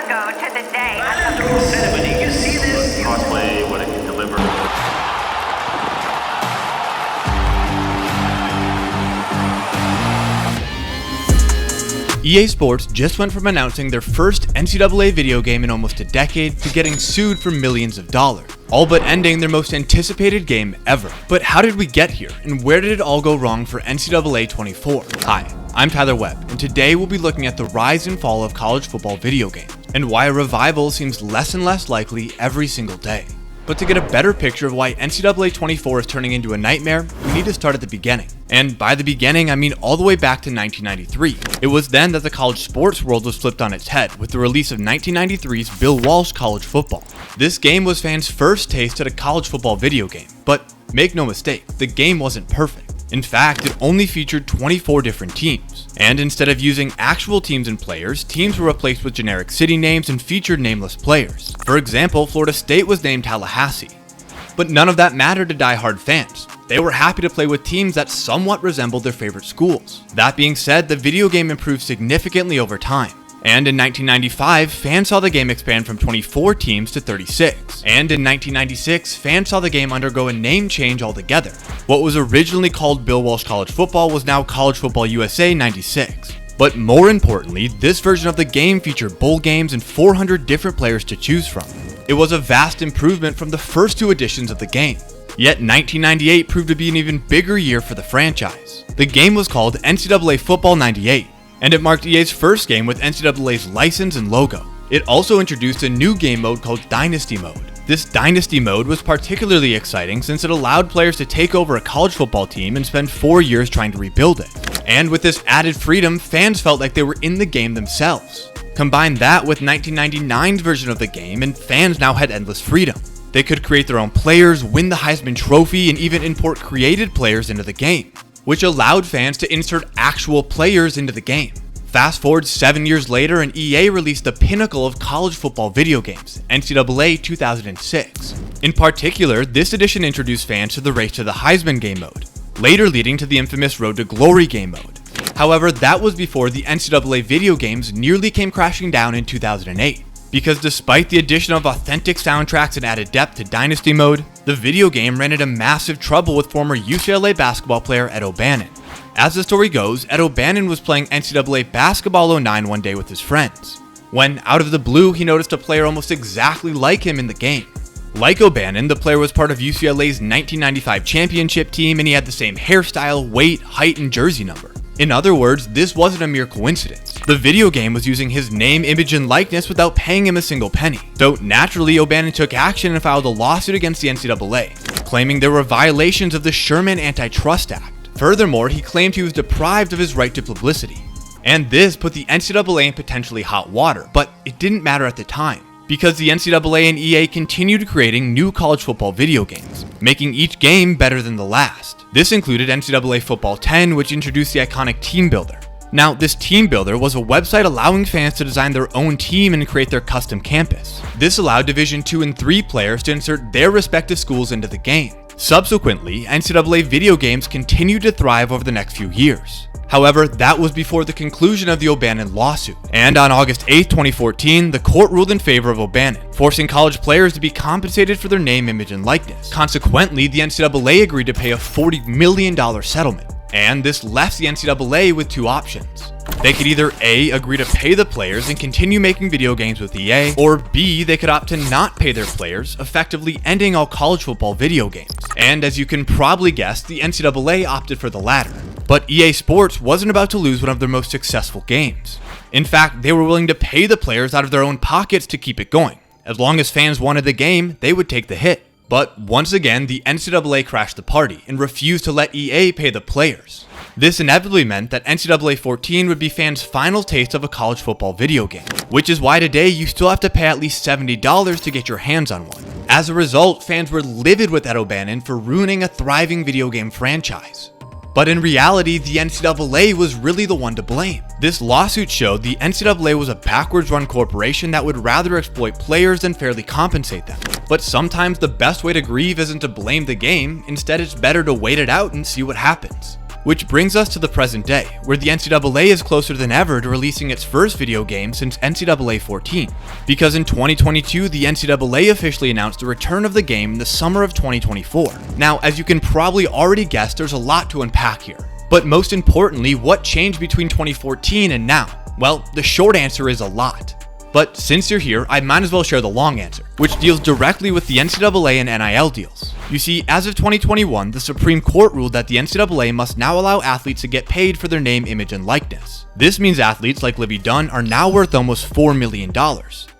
go to the day. You see this? Cosplay, what it can deliver. EA Sports just went from announcing their first NCAA video game in almost a decade to getting sued for millions of dollars, all but ending their most anticipated game ever. But how did we get here, and where did it all go wrong for NCAA 24? Hi, I'm Tyler Webb, and today we'll be looking at the rise and fall of college football video games, and why a revival seems less and less likely every single day. But to get a better picture of why NCAA 24 is turning into a nightmare, we need to start at the beginning. And by the beginning, I mean all the way back to 1993. It was then that the college sports world was flipped on its head with the release of 1993's Bill Walsh College Football. This game was fans' first taste at a college football video game, but make no mistake, the game wasn't perfect. In fact, it only featured 24 different teams. And instead of using actual teams and players, teams were replaced with generic city names and featured nameless players. For example, Florida State was named Tallahassee. But none of that mattered to die-hard fans. They were happy to play with teams that somewhat resembled their favorite schools. That being said, the video game improved significantly over time. And in 1995, fans saw the game expand from 24 teams to 36. And in 1996, fans saw the game undergo a name change altogether. What was originally called Bill Walsh College Football was now College Football USA 96. But more importantly, this version of the game featured bowl games and 400 different players to choose from. It was a vast improvement from the first two editions of the game. Yet 1998 proved to be an even bigger year for the franchise. The game was called NCAA Football 98. And it marked EA's first game with NCAA's license and logo. It also introduced a new game mode called Dynasty Mode. This Dynasty Mode was particularly exciting since it allowed players to take over a college football team and spend 4 years trying to rebuild it. And with this added freedom, fans felt like they were in the game themselves. Combine that with 1999's version of the game, and fans now had endless freedom. They could create their own players, win the Heisman Trophy, and even import created players into the game, which allowed fans to insert actual players into the game. Fast forward 7 years later, and EA released the pinnacle of college football video games, NCAA 2006. In particular, this edition introduced fans to the Race to the Heisman game mode, later leading to the infamous Road to Glory game mode. However, that was before the NCAA video games nearly came crashing down in 2008. Because despite the addition of authentic soundtracks and added depth to Dynasty Mode, the video game ran into massive trouble with former UCLA basketball player Ed O'Bannon. As the story goes, Ed O'Bannon was playing NCAA Basketball 09 one day with his friends, when out of the blue he noticed a player almost exactly like him in the game. Like O'Bannon, the player was part of UCLA's 1995 championship team, and he had the same hairstyle, weight, height, and jersey number. In other words, this wasn't a mere coincidence. The video game was using his name, image, and likeness without paying him a single penny. So naturally, O'Bannon took action and filed a lawsuit against the NCAA, claiming there were violations of the Sherman Antitrust Act. Furthermore, he claimed he was deprived of his right to publicity. And this put the NCAA in potentially hot water, but it didn't matter at the time, because the NCAA and EA continued creating new college football video games, making each game better than the last. This included NCAA Football 10, which introduced the iconic Team Builder. Now, this Team Builder was a website allowing fans to design their own team and create their custom campus. This allowed Division II and III players to insert their respective schools into the game. Subsequently, NCAA video games continued to thrive over the next few years. However, that was before the conclusion of the O'Bannon lawsuit. And on August 8, 2014, the court ruled in favor of O'Bannon, forcing college players to be compensated for their name, image, and likeness. Consequently, the NCAA agreed to pay a $40 million settlement. And this left the NCAA with two options. They could either A, agree to pay the players and continue making video games with EA, or B, they could opt to not pay their players, effectively ending all college football video games. And as you can probably guess, the NCAA opted for the latter. But EA Sports wasn't about to lose one of their most successful games. In fact, they were willing to pay the players out of their own pockets to keep it going. As long as fans wanted the game, they would take the hit. But once again, the NCAA crashed the party and refused to let EA pay the players. This inevitably meant that NCAA 14 would be fans' final taste of a college football video game, which is why today you still have to pay at least $70 to get your hands on one. As a result, fans were livid with Ed O'Bannon for ruining a thriving video game franchise. But in reality, the NCAA was really the one to blame. This lawsuit showed the NCAA was a backwards run corporation that would rather exploit players than fairly compensate them. But sometimes the best way to grieve isn't to blame the game, instead it's better to wait it out and see what happens. Which brings us to the present day, where the NCAA is closer than ever to releasing its first video game since NCAA 14. Because in 2022, the NCAA officially announced the return of the game in the summer of 2024. Now, as you can probably already guess, there's a lot to unpack here. But most importantly, what changed between 2014 and now? Well, the short answer is a lot. But since you're here, I might as well share the long answer, which deals directly with the NCAA and NIL deals. You see, as of 2021, the Supreme Court ruled that the NCAA must now allow athletes to get paid for their name, image, and likeness. This means athletes like Livy Dunn are now worth almost $4 million,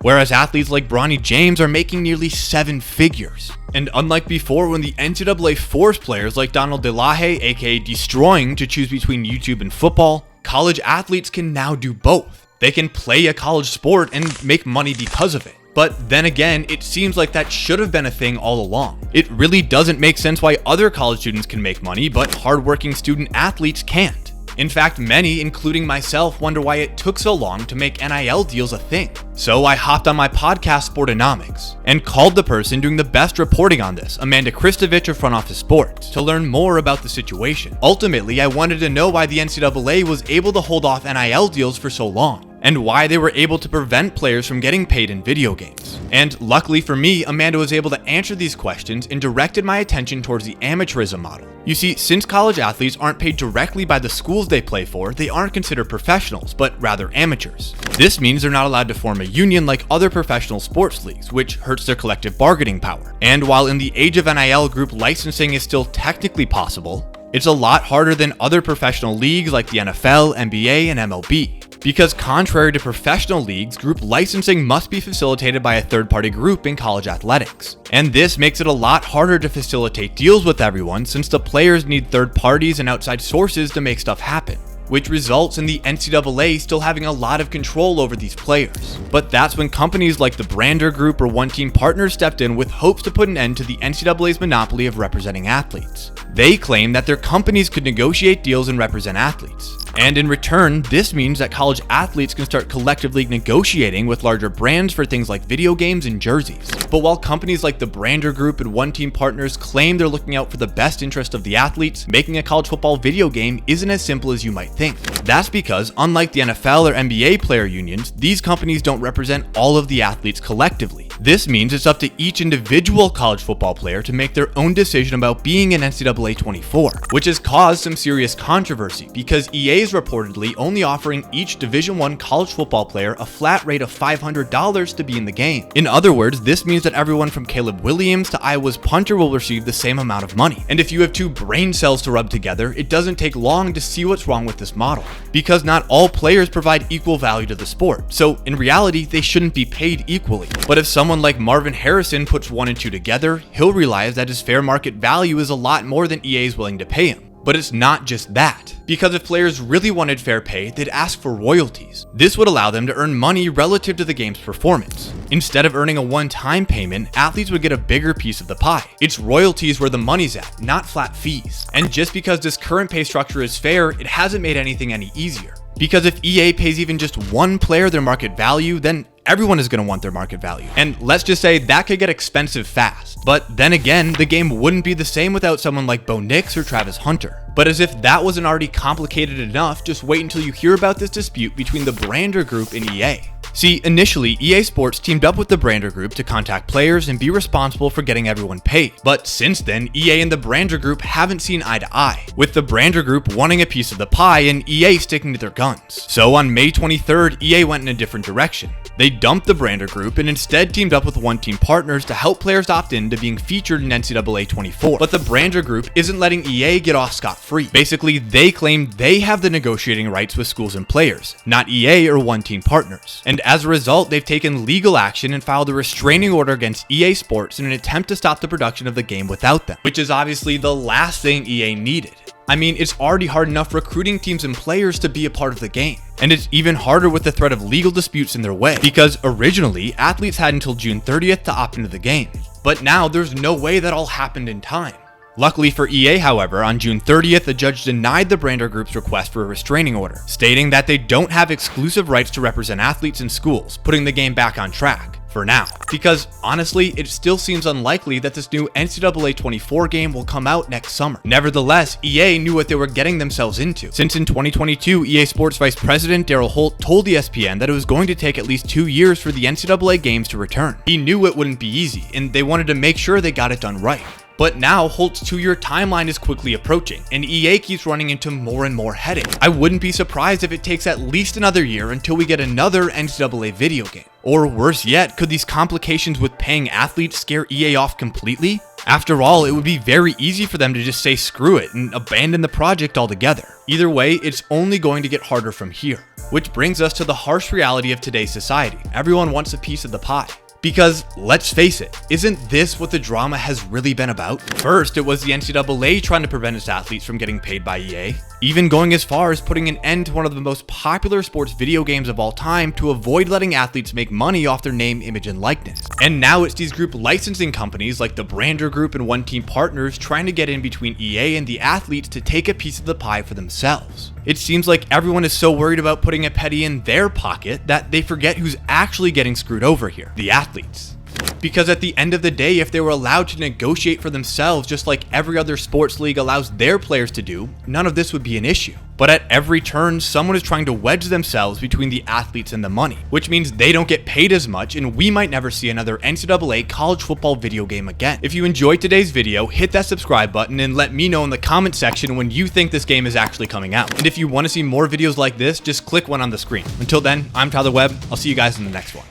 whereas athletes like Bronny James are making nearly 7 figures. And unlike before, when the NCAA forced players like Donald DeLahaye, aka Destroying, to choose between YouTube and football, college athletes can now do both. They can play a college sport and make money because of it. But then again, it seems like that should have been a thing all along. It really doesn't make sense why other college students can make money, but hardworking student athletes can't. In fact, many, including myself, wonder why it took so long to make NIL deals a thing. So I hopped on my podcast Sportonomics and called the person doing the best reporting on this, Amanda Kristovich of Front Office Sports, to learn more about the situation. Ultimately, I wanted to know why the NCAA was able to hold off NIL deals for so long, and why they were able to prevent players from getting paid in video games. And luckily for me, Amanda was able to answer these questions and directed my attention towards the amateurism model. You see, since college athletes aren't paid directly by the schools they play for, they aren't considered professionals, but rather amateurs. This means they're not allowed to form a union like other professional sports leagues, which hurts their collective bargaining power. And while in the age of NIL, group licensing is still technically possible, it's a lot harder than other professional leagues like the NFL, NBA, and MLB. Because contrary to professional leagues, group licensing must be facilitated by a third-party group in college athletics. And this makes it a lot harder to facilitate deals with everyone, since the players need third parties and outside sources to make stuff happen, which results in the NCAA still having a lot of control over these players. But that's when companies like the Brander Group or One Team Partners stepped in with hopes to put an end to the NCAA's monopoly of representing athletes. They claim that their companies could negotiate deals and represent athletes. And in return, this means that college athletes can start collectively negotiating with larger brands for things like video games and jerseys. But while companies like the Brander Group and One Team Partners claim they're looking out for the best interest of the athletes, making a college football video game isn't as simple as you might think. That's because, unlike the NFL or NBA player unions, these companies don't represent all of the athletes collectively. This means it's up to each individual college football player to make their own decision about being in NCAA 24, which has caused some serious controversy because EA is reportedly only offering each Division I college football player a flat rate of $500 to be in the game. In other words, this means that everyone from Caleb Williams to Iowa's punter will receive the same amount of money. And if you have 2 brain cells to rub together, it doesn't take long to see what's wrong with this model, because not all players provide equal value to the sport. So in reality, they shouldn't be paid equally. But if someone like Marvin Harrison puts 1 and 2 together, he'll realize that his fair market value is a lot more than EA is willing to pay him. But it's not just that, because if players really wanted fair pay, they'd ask for royalties. This would allow them to earn money relative to the game's performance. Instead of earning a one-time payment, athletes would get a bigger piece of the pie. It's royalties where the money's at, not flat fees. And just because this current pay structure is fair, it hasn't made anything any easier. Because if EA pays even just one player their market value, then everyone is going to want their market value. And let's just say that could get expensive fast. But then again, the game wouldn't be the same without someone like Bo Nix or Travis Hunter. But as if that wasn't already complicated enough, just wait until you hear about this dispute between the Brander Group and EA. See, initially, EA Sports teamed up with the Brander Group to contact players and be responsible for getting everyone paid. But since then, EA and the Brander Group haven't seen eye to eye, with the Brander Group wanting a piece of the pie and EA sticking to their guns. So on May 23rd, EA went in a different direction. They dumped the Brander Group and instead teamed up with One Team Partners to help players opt in to being featured in NCAA 24. But the Brander Group isn't letting EA get off scot-free. Basically, they claim they have the negotiating rights with schools and players, not EA or One Team Partners. And as a result, they've taken legal action and filed a restraining order against EA Sports in an attempt to stop the production of the game without them, which is obviously the last thing EA needed. I mean, it's already hard enough recruiting teams and players to be a part of the game. And it's even harder with the threat of legal disputes in their way, because originally, athletes had until June 30th to opt into the game. But now, there's no way that all happened in time. Luckily for EA, however, on June 30th, the judge denied the Brander Group's request for a restraining order, stating that they don't have exclusive rights to represent athletes in schools, putting the game back on track. for now. Because honestly, it still seems unlikely that this new NCAA 24 game will come out next summer. Nevertheless, EA knew what they were getting themselves into, since in 2022, EA Sports Vice President Daryl Holt told ESPN that it was going to take at least 2 years for the NCAA games to return. He knew it wouldn't be easy, and they wanted to make sure they got it done right. But now, Holt's 2-year timeline is quickly approaching, and EA keeps running into more and more headaches. I wouldn't be surprised if it takes at least another year until we get another NCAA video game. Or worse yet, could these complications with paying athletes scare EA off completely? After all, it would be very easy for them to just say screw it and abandon the project altogether. Either way, it's only going to get harder from here. Which brings us to the harsh reality of today's society. Everyone wants a piece of the pie. Because, let's face it, isn't this what the drama has really been about? First, it was the NCAA trying to prevent its athletes from getting paid by EA, even going as far as putting an end to one of the most popular sports video games of all time to avoid letting athletes make money off their name, image, and likeness. And now it's these group licensing companies like the Brander Group and One Team Partners trying to get in between EA and the athletes to take a piece of the pie for themselves. It seems like everyone is so worried about putting a penny in their pocket that they forget who's actually getting screwed over here, the athletes. Because at the end of the day, if they were allowed to negotiate for themselves just like every other sports league allows their players to do, none of this would be an issue. But at every turn, someone is trying to wedge themselves between the athletes and the money, which means they don't get paid as much and we might never see another NCAA college football video game again. If you enjoyed today's video, hit that subscribe button and let me know in the comment section when you think this game is actually coming out. And if you want to see more videos like this, just click one on the screen. Until then, I'm Tyler Webb. I'll see you guys in the next one.